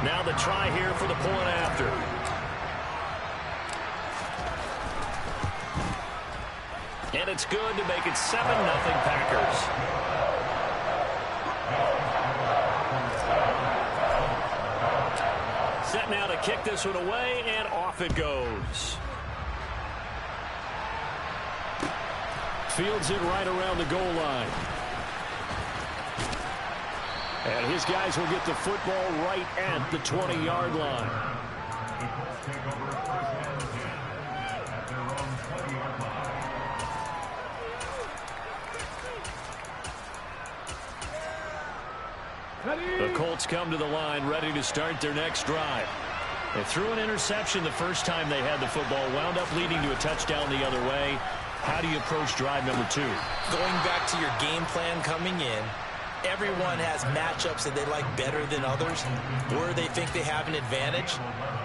Now the try here for the point after. And it's good to make it 7-0 Packers. Set now to kick this one away, and off it goes. Fields it right around the goal line. And his guys will get the football right at the 20-yard line. The Colts come to the line ready to start their next drive. They threw an interception the first time they had the football, wound up leading to a touchdown the other way. How do you approach drive number 2? Going back to your game plan coming in, everyone has matchups that they like better than others. Where they think they have an advantage,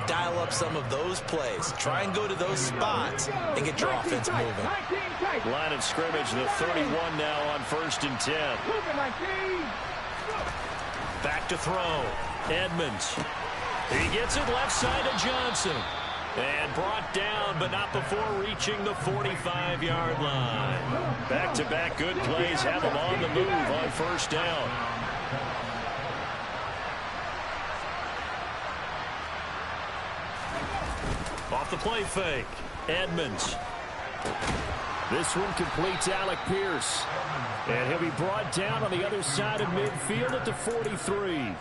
dial up some of those plays. Try and go to those spots and get your offense moving. Line of scrimmage, the 31 now on 1st and 10. Back to throw. Edmonds. He gets it left side of Johnson. And brought down, but not before reaching the 45-yard line. Back-to-back good plays have him on the move on 1st down. Off the play fake. Edmonds. This one completes Alec Pierce. And he'll be brought down on the other side of midfield at the 43.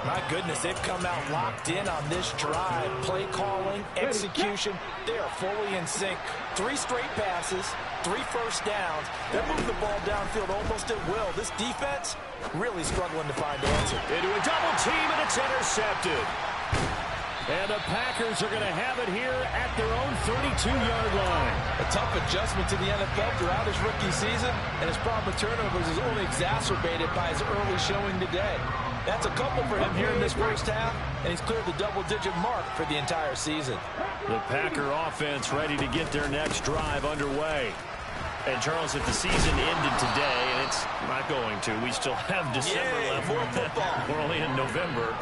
My goodness, they've come out locked in on this drive. Play calling, execution, they are fully in sync. 3 straight passes, 3 first downs. They're moving the ball downfield almost at will. This defense really struggling to find answer. Into a double team, and it's intercepted. And the Packers are going to have it here at their own 32-yard line. A tough adjustment to the NFL throughout his rookie season, and his problem with turnovers is only exacerbated by his early showing today. That's a couple for him here in this first half, and he's cleared the double-digit mark for the entire season. The Packer offense ready to get their next drive underway. And, Charles, if the season ended today, and it's not going to, we still have December left. More football. We're only in November.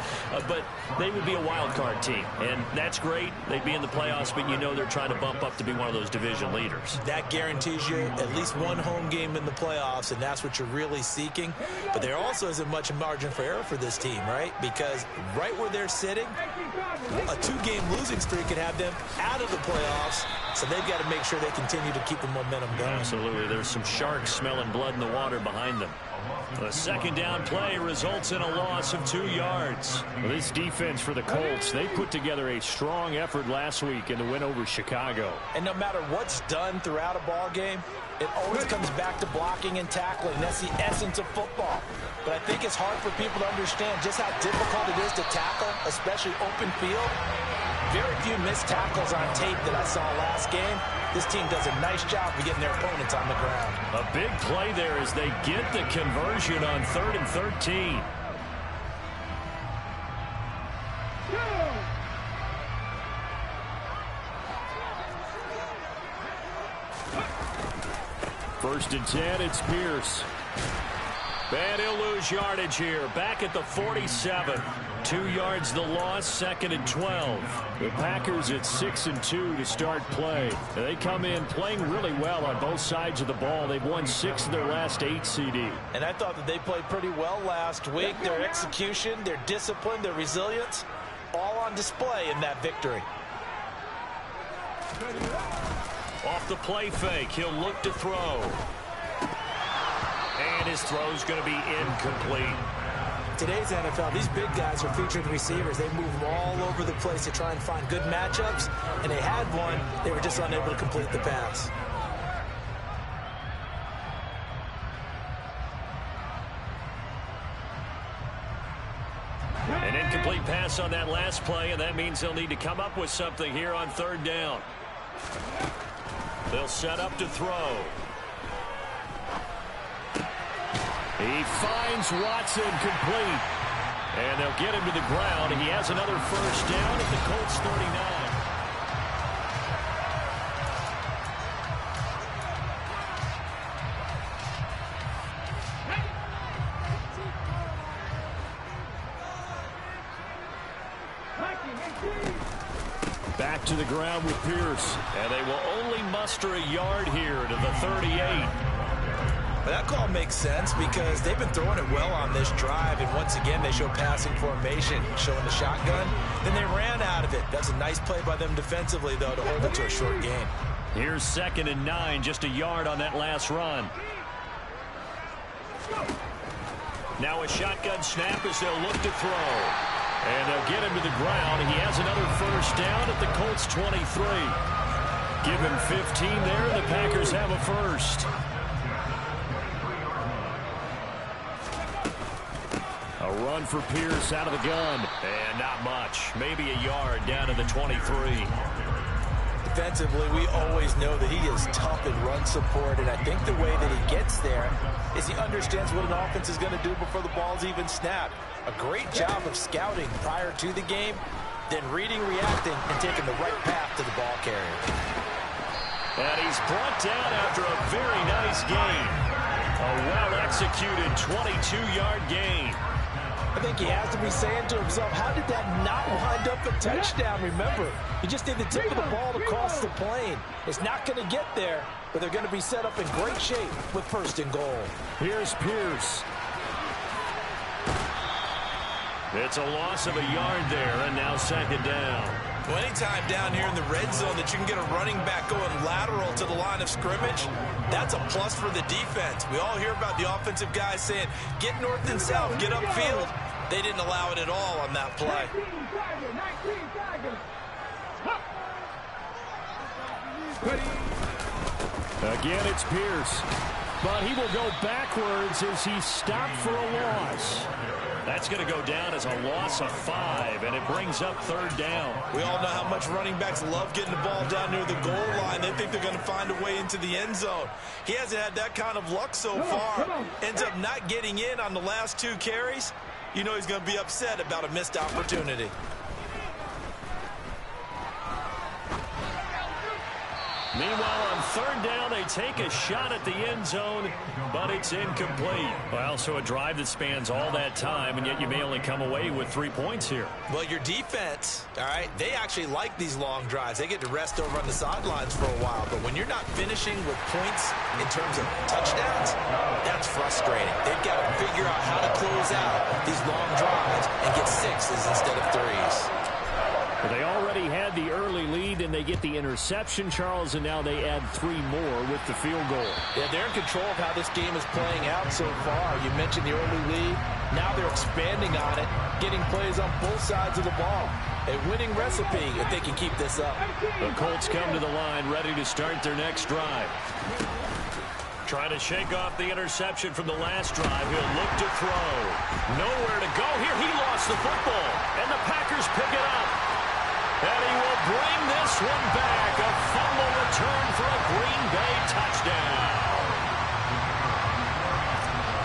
But they would be a wild card team. And that's great. They'd be in the playoffs, but you know they're trying to bump up to be one of those division leaders. That guarantees you at least one home game in the playoffs, and that's what you're really seeking. But there also isn't much margin for error for this team, right? Because right where they're sitting, a 2-game losing streak could have them out of the playoffs. So they've got to make sure they continue to keep the momentum going. Absolutely. There's some sharks smelling blood in the water behind them. The 2nd down play results in a loss of 2 yards. Well, this defense for the Colts, they put together a strong effort last week in the win over Chicago. And no matter what's done throughout a ball game, it always comes back to blocking and tackling. That's the essence of football. But I think it's hard for people to understand just how difficult it is to tackle, especially open field. Very few missed tackles on tape that I saw last game. This team does a nice job of getting their opponents on the ground. A big play there as they get the conversion on 3rd and 13. First and 10, it's Pierce. And he'll lose yardage here. Back at the 47. 2 yards the loss, 2nd and 12. The Packers at 6-2 to start play. They come in playing really well on both sides of the ball. They've won 6 of their last 8 CD. And I thought that they played pretty well last week. Their execution, their discipline, their resilience, all on display in that victory. Off the play fake, he'll look to throw. And his throw's going to be incomplete. Today's NFL, these big guys are featured receivers. They move all over the place to try and find good matchups, and they had one. They were just unable to complete the pass. An incomplete pass on that last play, and that means they'll need to come up with something here on 3rd down. They'll set up to throw. He finds Watson complete. And they'll get him to the ground. He has another first down at the Colts 39. Back to the ground with Pierce. And they will only muster a yard here to the 38. That call makes sense because they've been throwing it well on this drive, and once again they show passing formation, showing the shotgun. Then they ran out of it. That's a nice play by them defensively, though, to hold it to a short gain. Here's 2nd and 9, just a yard on that last run. Now a shotgun snap as they'll look to throw. And they'll get him to the ground. He has another first down at the Colts 23. Give him 15 there, and the Packers have a first. A run for Pierce out of the gun. And not much. Maybe a yard down to the 23. Defensively, we always know that he is tough in run support, and I think the way that he gets there is he understands what an offense is going to do before the ball's even snapped. A great job of scouting prior to the game, then reading, reacting, and taking the right path to the ball carrier. And he's brought down after a very nice gain. A well-executed 22-yard gain. I think he has to be saying to himself, how did that not wind up a touchdown? Remember, you just need the tip of the ball to cross the plane. It's not going to get there, but they're going to be set up in great shape with 1st and goal. Here's Pierce. It's a loss of a yard there, and now 2nd down. Well, anytime down here in the red zone that you can get a running back going lateral to the line of scrimmage, that's a plus for the defense. We all hear about the offensive guys saying, get north and south, get upfield. They didn't allow it at all on that play. Again, it's Pierce. But he will go backwards as he stopped for a loss. That's going to go down as a loss of 5, and it brings up 3rd down. We all know how much running backs love getting the ball down near the goal line. They think they're going to find a way into the end zone. He hasn't had that kind of luck so far. Ends up not getting in on the last 2 carries. You know he's going to be upset about a missed opportunity. Meanwhile, on 3rd down, they take a shot at the end zone, but it's incomplete. Well, so a drive that spans all that time, and yet you may only come away with 3 points here. Well, your defense, all right, they actually like these long drives. They get to rest over on the sidelines for a while, but when you're not finishing with points in terms of touchdowns, that's frustrating. They've got to figure out how to close out these long drives and get 6s instead of 3s. Well, they already had the early lead, and they get the interception, Charles, and now they add 3 more with the field goal. Yeah, they're in control of how this game is playing out so far. You mentioned the early lead. Now they're expanding on it, getting plays on both sides of the ball. A winning recipe if they can keep this up. The Colts come to the line, ready to start their next drive. Trying to shake off the interception from the last drive. He'll look to throw. Nowhere to go here. He lost the football, and the Packers pick it up. And he will bring this one back. A fumble return for a Green Bay touchdown.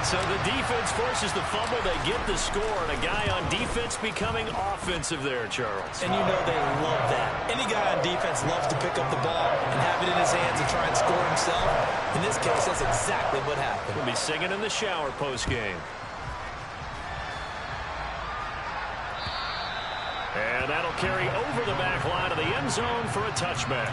So the defense forces the fumble. They get the score. And a guy on defense becoming offensive there, Charles. And you know they love that. Any guy on defense loves to pick up the ball and have it in his hands and try and score himself. In this case, that's exactly what happened. He'll be singing in the shower post-game. And that'll carry over the back line of the end zone for a touchback.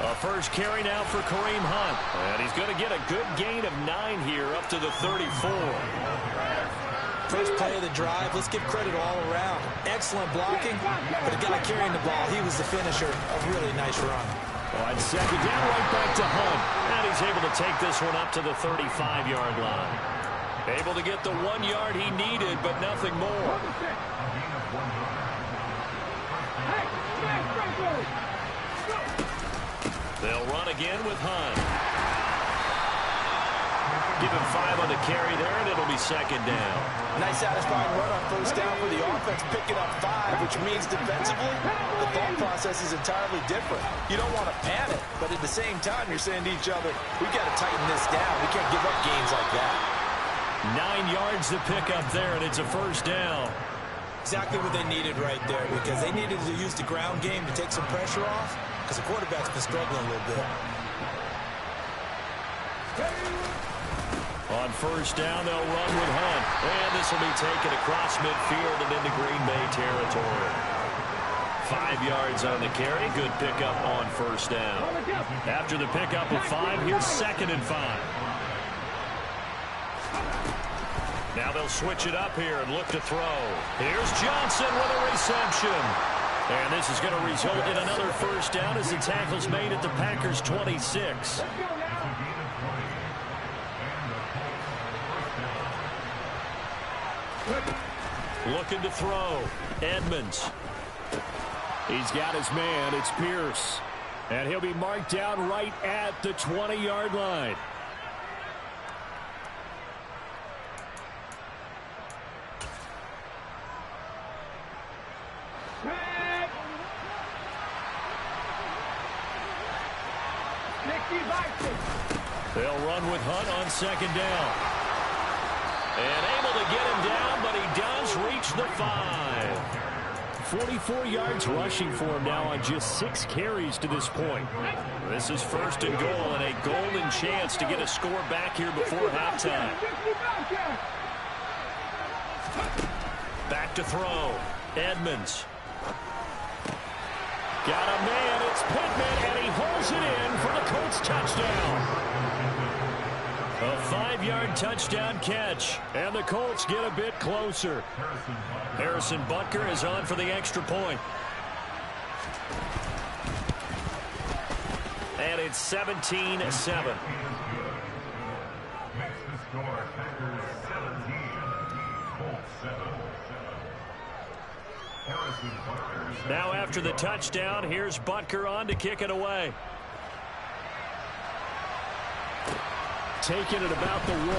A first carry now for Kareem Hunt. And he's going to get a good gain of 9 here up to the 34. First play of the drive, let's give credit all around. Excellent blocking, but the guy carrying the ball, he was the finisher. A really nice run. On 2nd down, right back to Hunt. And he's able to take this one up to the 35-yard line. Able to get the 1 yard he needed, but nothing more. They'll run again with Hunt. Give him 5 on the carry there, and it'll be 2nd down. Nice satisfying run on first down for the offense, picking up 5, which means defensively, the thought process is entirely different. You don't want to panic, but at the same time, you're saying to each other, we've got to tighten this down. We can't give up gains like that. 9 yards to pick up there, and it's a first down. Exactly what they needed right there, because they needed to use the ground game to take some pressure off, because the quarterback's been struggling a little bit. On first down, they'll run with Hunt. And this will be taken across midfield and into Green Bay territory. 5 yards on the carry. Good pickup on first down. After the pickup of 5, here's 2nd and 5. Now they'll switch it up here and look to throw. Here's Johnson with a reception. And this is going to result in another first down as the tackle's made at the Packers' 26. Looking to throw. Edmonds. He's got his man. It's Pierce. And he'll be marked down right at the 20-yard line. They'll run with Hunt on 2nd down. And able to get him down, but he does reach the 5. 44 yards rushing for him now on just 6 carries to this point. This is 1st and goal and a golden chance to get a score back here before halftime. Back to throw. Edmonds. Got a man. It's Pittman, and he holds it in for the Colts touchdown. A 5-yard touchdown catch, and the Colts get a bit closer. Harrison Butker is on for the extra point. And it's 17-7. Now after the touchdown, here's Butker on to kick it away. Taking it about the 1.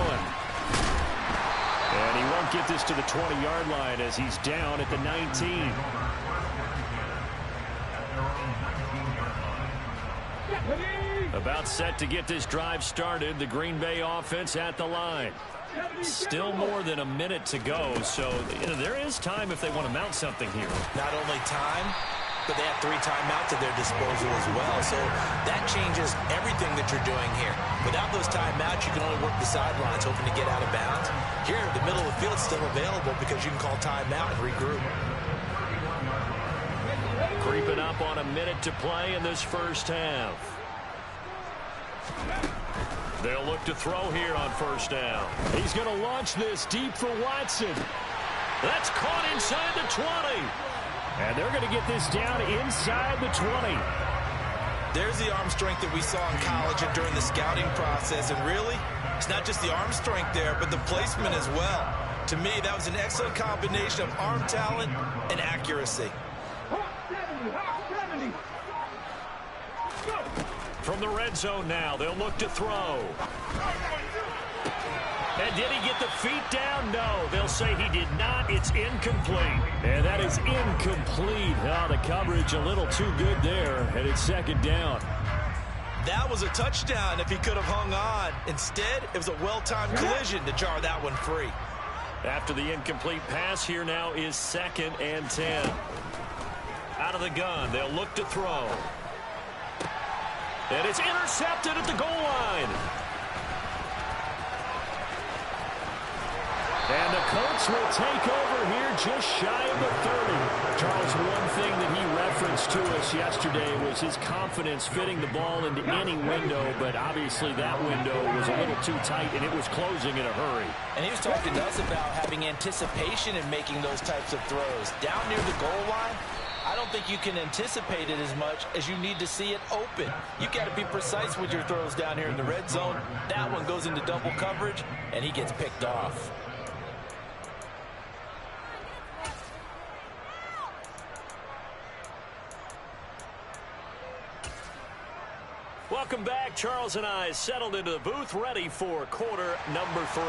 And he won't get this to the 20-yard line as he's down at the 19. About set to get this drive started. The Green Bay offense at the line. Still more than a minute to go, so there is time if they want to mount something here. Not only time, but they have 3 timeouts at their disposal as well. So that changes everything that you're doing here. Without those timeouts, you can only work the sidelines, hoping to get out of bounds. Here, the middle of the field is still available because you can call timeout and regroup. Creeping up on a minute to play in this first half. They'll look to throw here on first down. He's going to launch this deep for Watson. That's caught inside the 20. And they're going to get this down inside the 20. There's the arm strength that we saw in college and during the scouting process. And really, it's not just the arm strength there, but the placement as well. To me, that was an excellent combination of arm talent and accuracy. From the red zone now, they'll look to throw. And did he get the feet down? No, they'll say he did not. It's incomplete. And that is incomplete. Oh, the coverage a little too good there, and it's 2nd down. That was a touchdown if he could have hung on. Instead, it was a well-timed collision to jar that one free. After the incomplete pass, here now is 2nd and 10. Out of the gun, they'll look to throw. And it's intercepted at the goal line. And the Colts will take over here just shy of the 30. Charles, one thing that he referenced to us yesterday was his confidence fitting the ball into any window, but obviously that window was a little too tight, and it was closing in a hurry. And he was talking to us about having anticipation in making those types of throws. Down near the goal line, I don't think you can anticipate it as much as you need to see it open. You got to be precise with your throws down here in the red zone. That one goes into double coverage, and he gets picked off. Welcome back. Charles and I settled into the booth, ready for quarter number 3.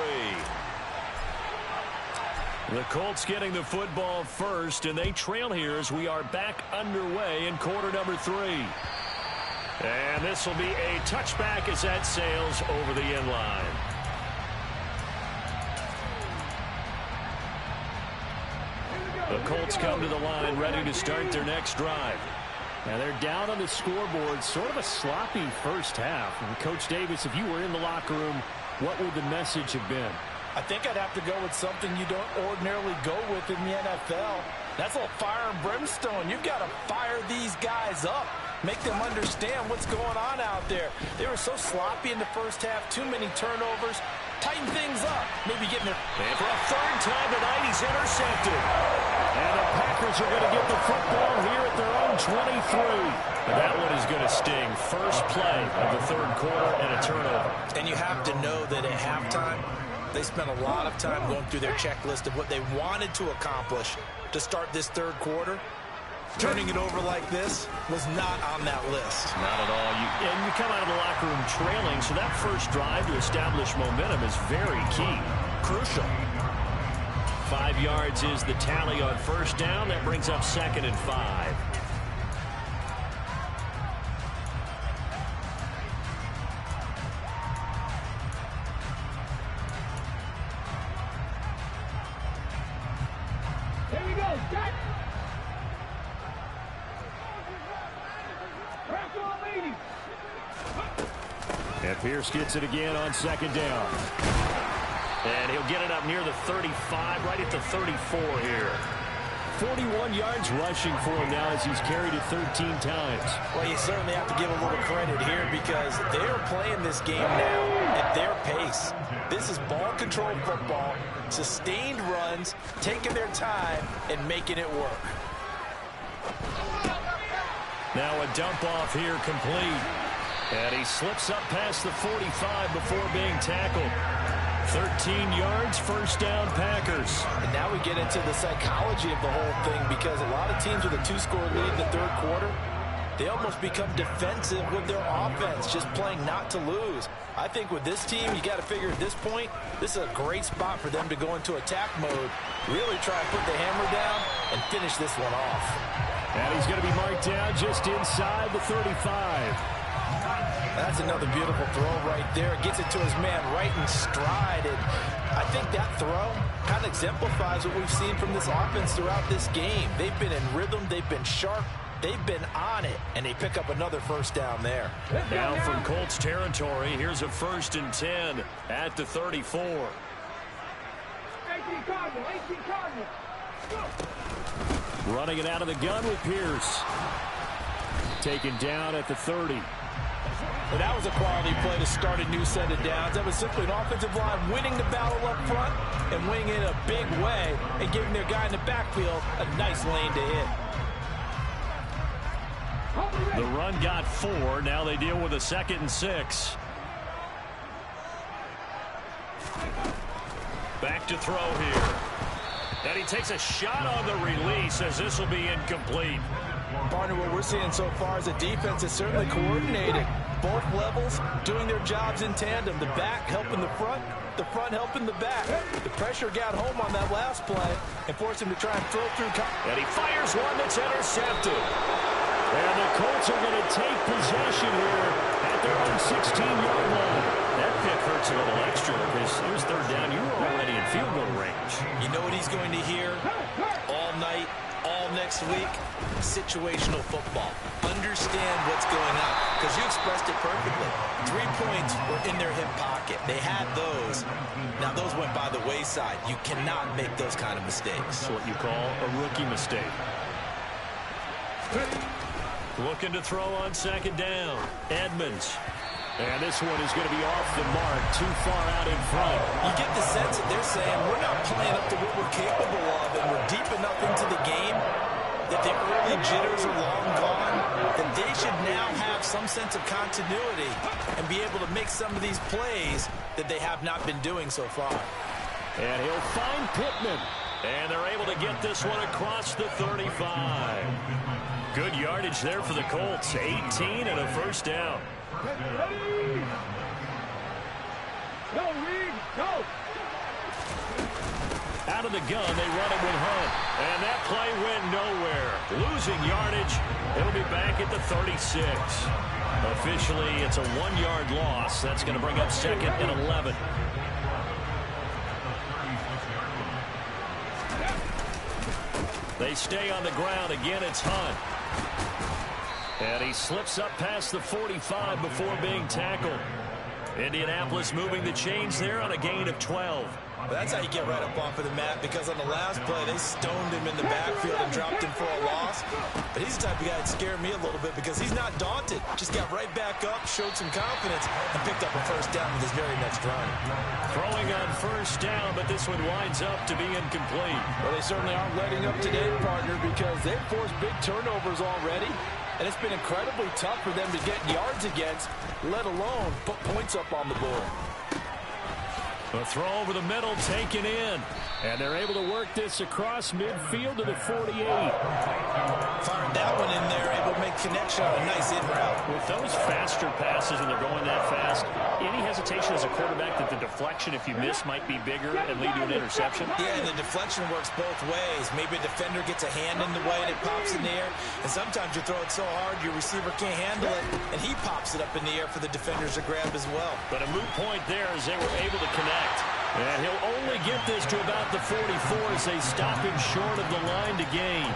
The Colts getting the football first, and they trail here as we are back underway in quarter number 3. And this will be a touchback as that sails over the end line. The Colts come to the line ready to start their next drive. Now they're down on the scoreboard. Sort of a sloppy first half. And Coach Davis, if you were in the locker room, what would the message have been? I think I'd have to go with something you don't ordinarily go with in the NFL. That's a little fire and brimstone. You've got to fire these guys up. Make them understand what's going on out there. They were so sloppy in the first half. Too many turnovers. Tighten things up. Maybe getting there. And for a third time tonight, he's intercepted. And the Packers are going to get the football here at their own 23. And that one is going to sting. First play of the third quarter and a turnover. And you have to know that at halftime, they spent a lot of time going through their checklist of what they wanted to accomplish to start this third quarter. Turning it over like this was not on that list. Not at all. And you come out of the locker room trailing, so that first drive to establish momentum is very key. Crucial. 5 yards is the tally on first down. That brings up 2nd and 5. Here we go, Jack. And Pierce gets it again on 2nd down. And he'll get it up near the 35, right at the 34 here. 41 yards rushing for him now as he's carried it 13 times. Well, you certainly have to give a little credit here because they are playing this game now at their pace. This is ball control football, sustained runs, taking their time and making it work. Now a dump off here complete. And he slips up past the 45 before being tackled. 13 yards, first down, Packers. And now we get into the psychology of the whole thing because a lot of teams with a 2-score lead in the third quarter, they almost become defensive with their offense, just playing not to lose. I think with this team, you got to figure at this point, this is a great spot for them to go into attack mode, really try and put the hammer down and finish this one off. And he's going to be marked down just inside the 35. That's another beautiful throw right there. Gets it to his man right in stride. And I think that throw kind of exemplifies what we've seen from this offense throughout this game. They've been in rhythm. They've been sharp. They've been on it. And they pick up another first down there. Now from Colts territory, here's a 1st and 10 at the 34. 18 Cardinal, 18 Cardinal. Go. Running it out of the gun with Pierce. Taken down at the 30. And that was a quality play to start a new set of downs. That was simply an offensive line winning the battle up front and winning it in a big way and giving their guy in the backfield a nice lane to hit. The run got 4. Now they deal with a 2nd and 6. Back to throw here. And he takes a shot on the release as this will be incomplete. Partner, what we're seeing so far is a defense that's certainly coordinated. Both levels doing their jobs in tandem. The back helping the front helping the back. The pressure got home on that last play and forced him to try and throw through. And he fires one that's intercepted. And the Colts are going to take possession here at their own 16-yard line. That pick hurts a little extra because it was 3rd down. You were already in field goal range. You know what he's going to hear all night, all next week? Situational football. Understand what's going on because you expressed it perfectly. 3 points were in their hip pocket. They had those. Now those went by the wayside. You cannot make those kind of mistakes. That's what you call a rookie mistake. Looking to throw on 2nd down. Edmonds. And this one is going to be off the mark, too far out in front. You get the sense that they're saying we're not playing up to what we're capable of and we're deep enough into the game that the early jitters are long gone, that they should now have some sense of continuity and be able to make some of these plays that they have not been doing so far. And he'll find Pittman. And they're able to get this one across the 35. Good yardage there for the Colts. 18 and a first down. Ready? Go, Reed, go. Out of the gun, they run it with Hunt. And that play went nowhere. Losing yardage. It'll be back at the 36. Officially, it's a 1-yard loss. That's going to bring up 2nd and 11. They stay on the ground. Again, it's Hunt. And he slips up past the 45 before being tackled. Indianapolis moving the chains there on a gain of 12. Well, that's how you get right up off of the mat, because on the last play, they stoned him in the backfield and dropped him for a loss. But he's the type of guy that scared me a little bit because he's not daunted. Just got right back up, showed some confidence, and picked up a first down with his very next run. Throwing on first down, but this one winds up to be incomplete. Well, they certainly aren't letting up today, partner, because they've forced big turnovers already. And it's been incredibly tough for them to get yards against, let alone put points up on the board. A throw over the middle taken in. And they're able to work this across midfield to the 48. Fired that one in there, able to make connection on a nice in route. With those faster passes and they're going that fast, any hesitation as a quarterback that the deflection, if you miss, might be bigger and lead to an interception? Yeah, and the deflection works both ways. Maybe a defender gets a hand in the way and it pops in the air. And sometimes you throw it so hard your receiver can't handle it, and he pops it up in the air for the defenders to grab as well. But a moot point there as they were able to connect. And he'll only get this to about the 44 as they stop him short of the line to gain.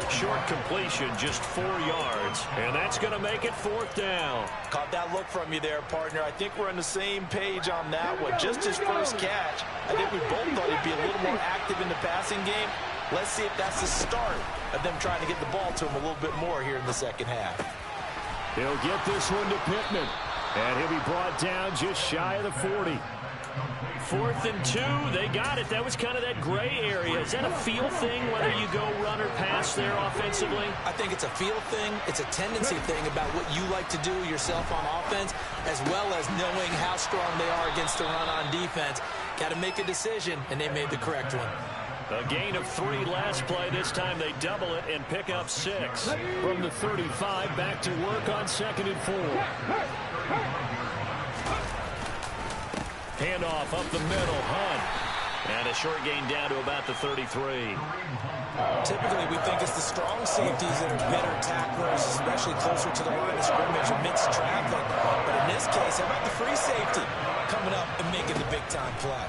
Short completion, just 4 yards. And that's going to make it 4th down. Caught that look from you there, partner. I think we're on the same page on that one. Just his first catch. I think we both thought he'd be a little more active in the passing game. Let's see if that's the start of them trying to get the ball to him a little bit more here in the second half. He'll get this one to Pittman. And he'll be brought down just shy of the 40. 4th and 2, they got it. That was kind of that gray area. Is that a feel thing, whether you go run or pass there offensively? I think it's a feel thing. It's a tendency thing about what you like to do yourself on offense, as well as knowing how strong they are against the run on defense. Got to make a decision, and they made the correct one. A gain of 3 last play. This time they double it and pick up 6. From the 35, back to work on 2nd and 4. Handoff up the middle, Hunt. And a short gain down to about the 33. Typically, we think it's the strong safeties that are better tacklers, especially closer to the line of scrimmage amidst traffic. But in this case, how about the free safety coming up and making the big-time play?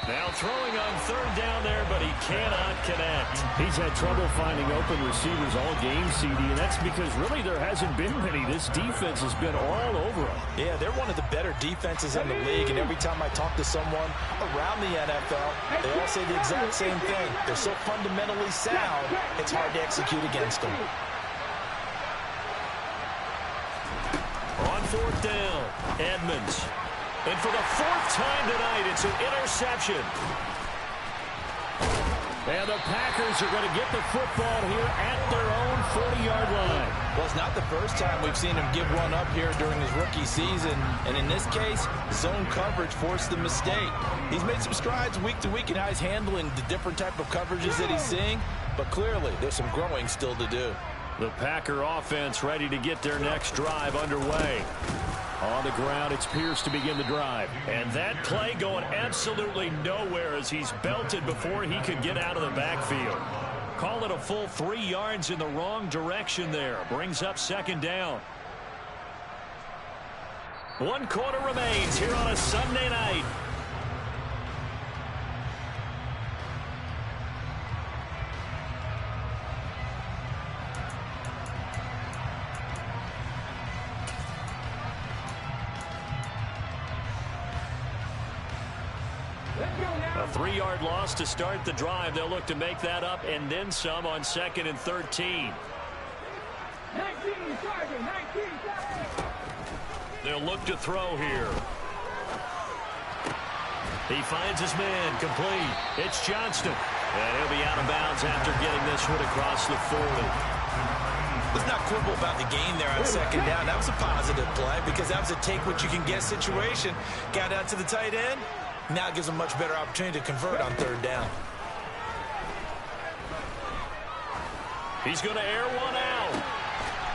Now throwing on 3rd down there, but he cannot connect. He's had trouble finding open receivers all game, CD, and that's because really there hasn't been many. This defense has been all over him. Yeah, they're one of the better defenses in the league, and every time I talk to someone around the NFL, they all say the exact same thing. They're so fundamentally sound, it's hard to execute against them. On 4th down, Edmonds. And for the 4th time tonight, it's an interception. And the Packers are going to get the football here at their own 40-yard line. Well, it's not the first time we've seen him give one up here during his rookie season. And in this case, zone coverage forced the mistake. He's made some strides week to week in how he's handling the different type of coverages that he's seeing. But clearly, there's some growing still to do. The Packer offense ready to get their next drive underway. On the ground, it's Pierce to begin the drive. And that play going absolutely nowhere as he's belted before he could get out of the backfield. Call it a full 3 yards in the wrong direction there. Brings up 2nd down. 1 quarter remains here on a Sunday night. A 3-yard loss to start the drive. They'll look to make that up and then some on 2nd and 13. 19, Sergeant, 19. They'll look to throw here. He finds his man, complete. It's Johnston. And he'll be out of bounds after getting this one across the 40. Let's not quibble about the gain there on 2nd down. That was a positive play because that was a take-what-you-can-get situation. Got out to the tight end. Now it gives them a much better opportunity to convert on 3rd down. He's going to air one out.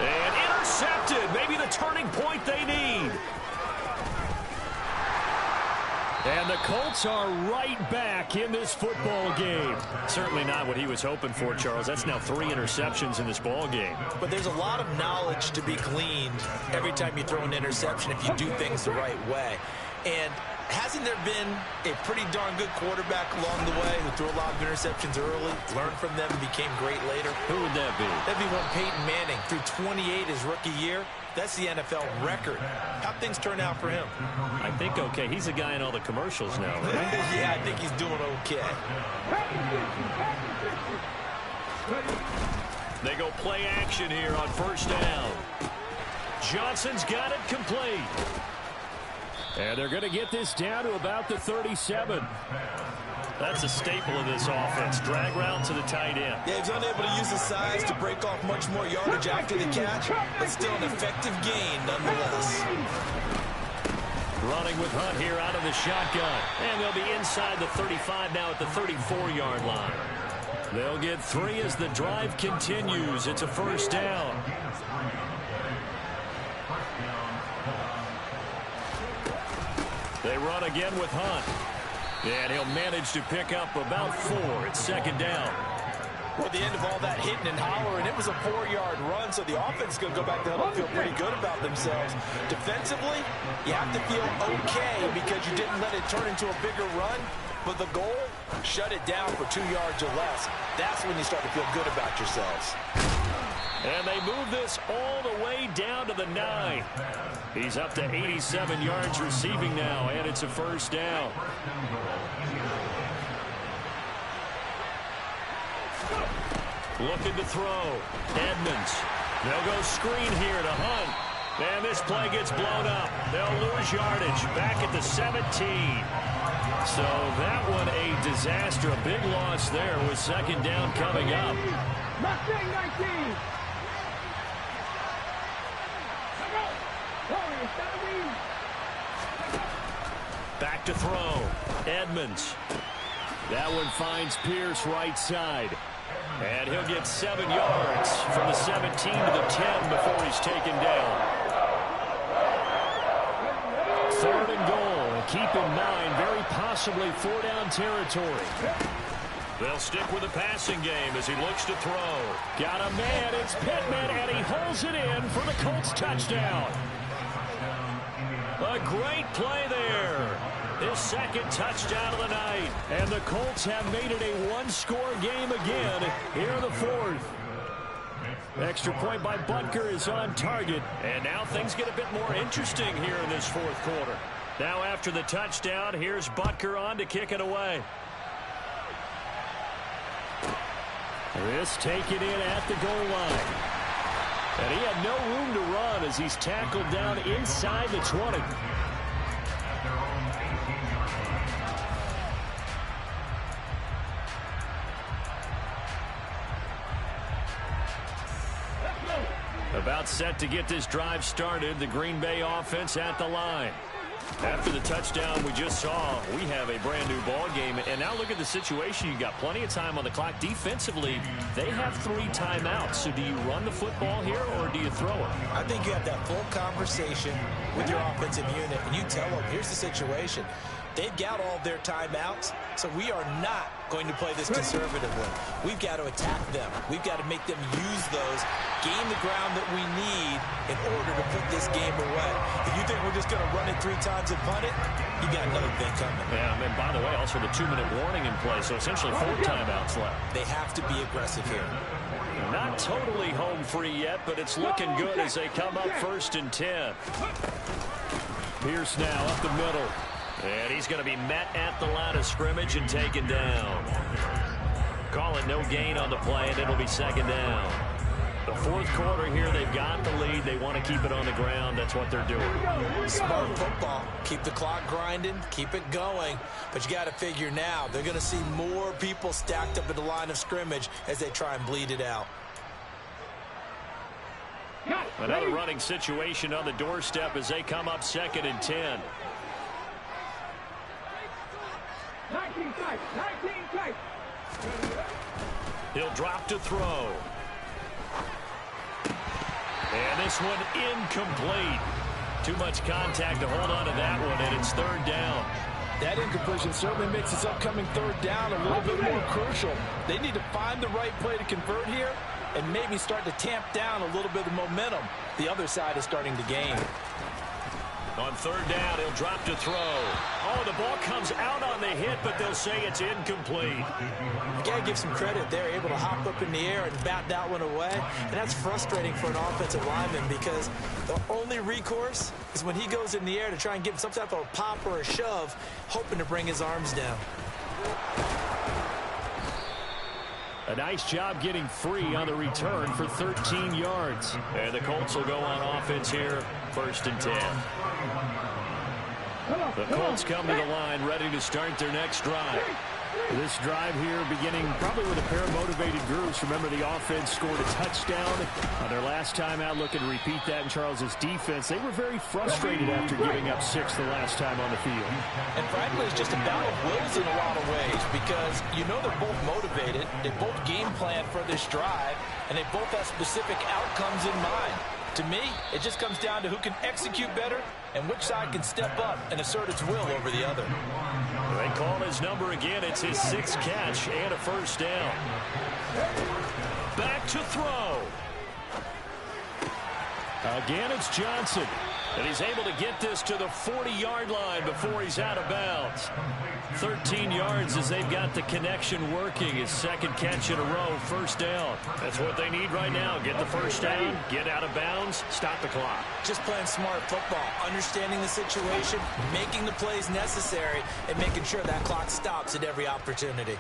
And intercepted. Maybe the turning point they need. And the Colts are right back in this football game. Certainly not what he was hoping for, Charles. That's now 3 interceptions in this ball game. But there's a lot of knowledge to be gleaned every time you throw an interception if you do things the right way. And Hasn't there been a pretty darn good quarterback along the way who threw a lot of interceptions early, learned from them, and became great later? Who would that be? That'd be one Peyton Manning. Threw 28 his rookie year. That's the NFL record. How'd things turn out for him? I think okay. He's the guy in all the commercials now, right? Yeah, I think he's doing okay. They go play action here on first down. Johnson's got it complete. And they're going to get this down to about the 37. That's a staple of this offense. Drag route to the tight end. Yeah, he's unable to use his size to break off much more yardage after the catch, but still an effective gain nonetheless. Running with Hunt here out of the shotgun. And they'll be inside the 35 now at the 34-yard line. They'll get 3 as the drive continues. It's a first down. They run again with Hunt. And he'll manage to pick up about 4. It's second down. Well, at the end of all that hitting and hollering, it was a 4-yard run, so the offense is going to go back to huddle and feel pretty good about themselves. Defensively, you have to feel okay because you didn't let it turn into a bigger run. But the goal, shut it down for 2 yards or less. That's when you start to feel good about yourselves. And they move this all the way down to the 9. He's up to 87 yards receiving now, and it's a first down. Looking to throw. Edmonds. They'll go screen here to Hunt. And this play gets blown up. They'll lose yardage back at the 17. So that one a disaster. A big loss there with second down coming up. Mustang 19. Back to throw. Edmonds. That one finds Pierce right side. And he'll get 7 yards from the 17 to the 10 before he's taken down. 3rd and goal. And keep in mind, very possibly 4-down territory. They'll stick with the passing game as he looks to throw. Got a man. It's Pittman, and he holds it in for the Colts touchdown. A great play there. His second touchdown of the night. And the Colts have made it a one-score game again here in the 4th. Extra point by Butker is on target. And now things get a bit more interesting here in this 4th quarter. Now after the touchdown, here's Butker on to kick it away. This taken in at the goal line. And he had no room to run as he's tackled down inside the 20. About set to get this drive started. The Green Bay offense at the line. After the touchdown we just saw, we have a brand new ball game. And now look at the situation. You got plenty of time on the clock. Defensively, they have 3 timeouts. So do you run the football here or do you throw it? I think you have that full conversation with your offensive unit, and you tell them, here's the situation. They've got all their timeouts, so we are not going to play this conservatively. We've got to attack them. We've got to make them use those, gain the ground that we need in order to put this game away. If you think we're just going to run it 3 times and punt it, you got another thing coming. Yeah, and by the way, also the 2-minute warning in play, so essentially 4 timeouts left. They have to be aggressive here. Not totally home free yet, but it's looking good as they come up 1st and 10. Pierce now up the middle. And he's going to be met at the line of scrimmage and taken down. Call it no gain on the play, and it'll be second down. The 4th quarter here, they've got the lead. They want to keep it on the ground. That's what they're doing. Smart football. Keep the clock grinding. Keep it going. But you got to figure now, they're going to see more people stacked up at the line of scrimmage as they try and bleed it out. Another running situation on the doorstep as they come up 2nd and 10. 19 tight. 19 tight. He'll drop to throw. And this one incomplete. Too much contact to hold on to that one, and it's 3rd down. That incompletion certainly makes this upcoming 3rd down a little bit more crucial. They need to find the right play to convert here and maybe start to tamp down a little bit of momentum the other side is starting to gain. On third down, he'll drop to throw. Oh, the ball comes out on the hit, but they'll say it's incomplete. You got to give some credit. They're able to hop up in the air and bat that one away. And that's frustrating for an offensive lineman because the only recourse is when he goes in the air to try and give him some type of a pop or a shove, hoping to bring his arms down. A nice job getting free on the return for 13 yards. And the Colts will go on offense here, 1st and 10. The Colts come to the line, ready to start their next drive. This drive here beginning probably with a pair of motivated groups. Remember, the offense scored a touchdown on their last time out. Looking to repeat that in Charles's defense. They were very frustrated after giving up 6 the last time on the field. And frankly, it's just a battle of wills in a lot of ways because you know they're both motivated. They both game plan for this drive, and they both have specific outcomes in mind. To me, it just comes down to who can execute better and which side can step up and assert its will over the other. They call his number again. It's his 6th catch and a 1st down. Back to throw. Again, it's Johnson. And he's able to get this to the 40-yard line before he's out of bounds. 13 yards as they've got the connection working. His 2nd catch in a row, 1st down. That's what they need right now. Get the 1st down, get out of bounds, stop the clock. Just playing smart football, understanding the situation, making the plays necessary, and making sure that clock stops at every opportunity.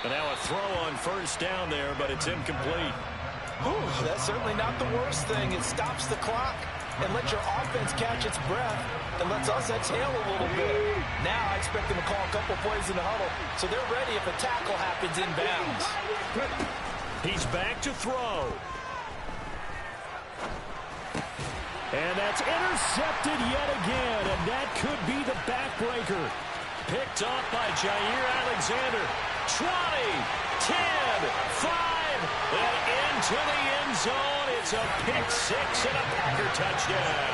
And now a throw on 1st down there, but it's incomplete. Whew, that's certainly not the worst thing. It stops the clock and lets your offense catch its breath and lets us exhale a little bit. Now I expect them to call a couple plays in the huddle so they're ready if a tackle happens inbounds. He's back to throw. And that's intercepted yet again, and that could be the backbreaker. Picked off by Jair Alexander. 20, 10, 5, and into the end zone. It's a pick 6 and a Packer touchdown.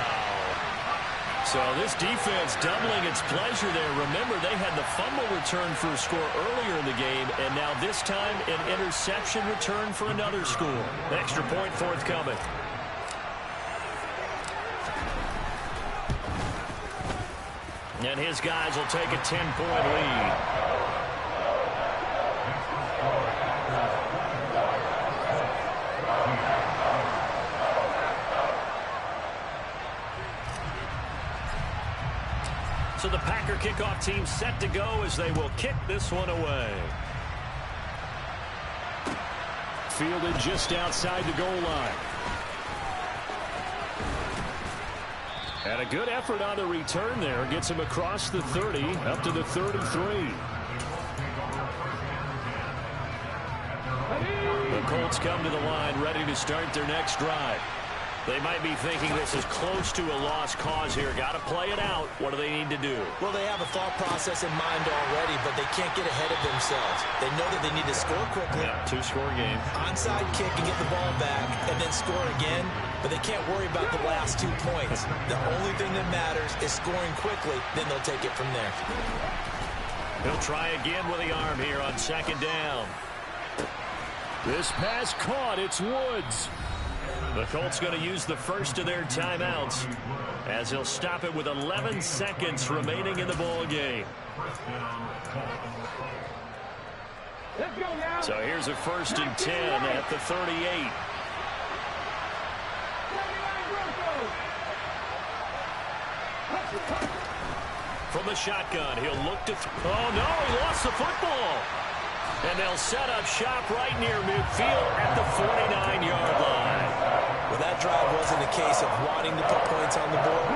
So this defense doubling its pleasure there. Remember, they had the fumble return for a score earlier in the game, and now this time an interception return for another score. Extra point forthcoming. And his guys will take a 10-point lead. So the Packer kickoff team set to go as they will kick this one away. Fielded just outside the goal line. And a good effort on the return there. Gets him across the 30, up to the 33. The Colts come to the line, ready to start their next drive. They might be thinking this is close to a lost cause here. Got to play it out. What do they need to do? Well, they have a thought process in mind already, but they can't get ahead of themselves. They know that they need to score quickly. Yeah, 2-score game. Onside kick and get the ball back and then score again, but they can't worry about the last 2 points. The only thing that matters is scoring quickly, then they'll take it from there. He'll try again with the arm here on 2nd down. This pass caught. It's Woods. The Colts going to use the first of their timeouts as he'll stop it with 11 seconds remaining in the ball game. Let's go now. So here's a 1st and 10 at the 38. From the shotgun, he'll look to oh no, he lost the football. And they'll set up shop right near midfield at the 49-yard line. Well, that drive wasn't a case of wanting to put points on the board.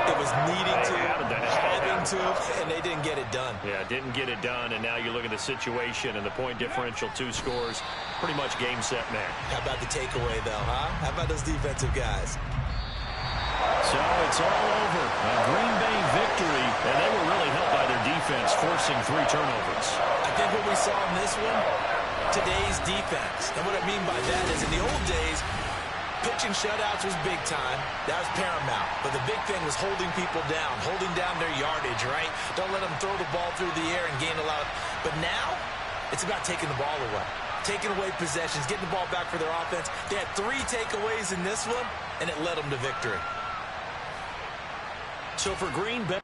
It was needing to, having to, and they didn't get it done. Yeah, didn't get it done, and now you look at the situation and the point differential, 2 scores, pretty much game, set, match. How about the takeaway, though, huh? How about those defensive guys? So it's all over. A Green Bay victory, and they were really helped by their defense, forcing 3 turnovers. I think what we saw in this one, today's defense. And what I mean by that is in the old days, pitching shutouts was big time. That was paramount. But the big thing was holding people down, holding down their yardage, right? Don't let them throw the ball through the air and gain a lot. But now, it's about taking the ball away. Taking away possessions, getting the ball back for their offense. They had 3 takeaways in this one, and it led them to victory. So for Green Bay,